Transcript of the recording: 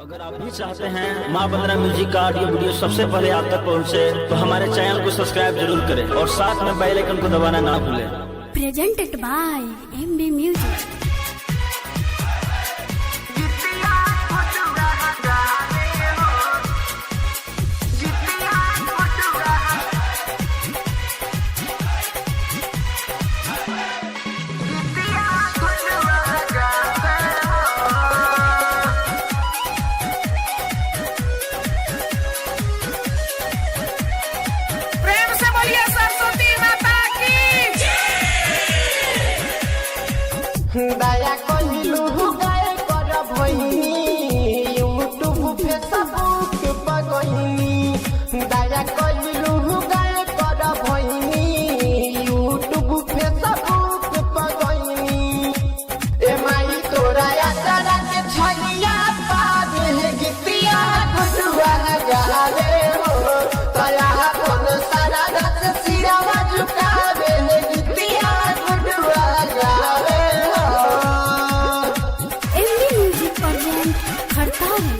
अगर आप भी चाहते हैं माँ बंदना म्यूजिक का ऑडियो वीडियो सबसे पहले आप तक पहुँचे, तो हमारे चैनल को सब्सक्राइब जरूर करें और साथ में बेल आइकन को दबाना ना भूलें। Presented by MD Music. प्रेम से बोलिए सरस्वती माता की। दया कहिलु गाय कर भइनी यूट्यूब फेसबुक पर गइनी। दया कहिलु गाय कर भइनी यूट्यूब फेसबुक पर गइनी। ए माई तोरा यात्रा के छलिया पावे गीतिया गुडुआ गावे हो। दया कोन सारा रस सिरावा झुकावे गीतिया गुडुआ गावे। MD Music present खड़ता है।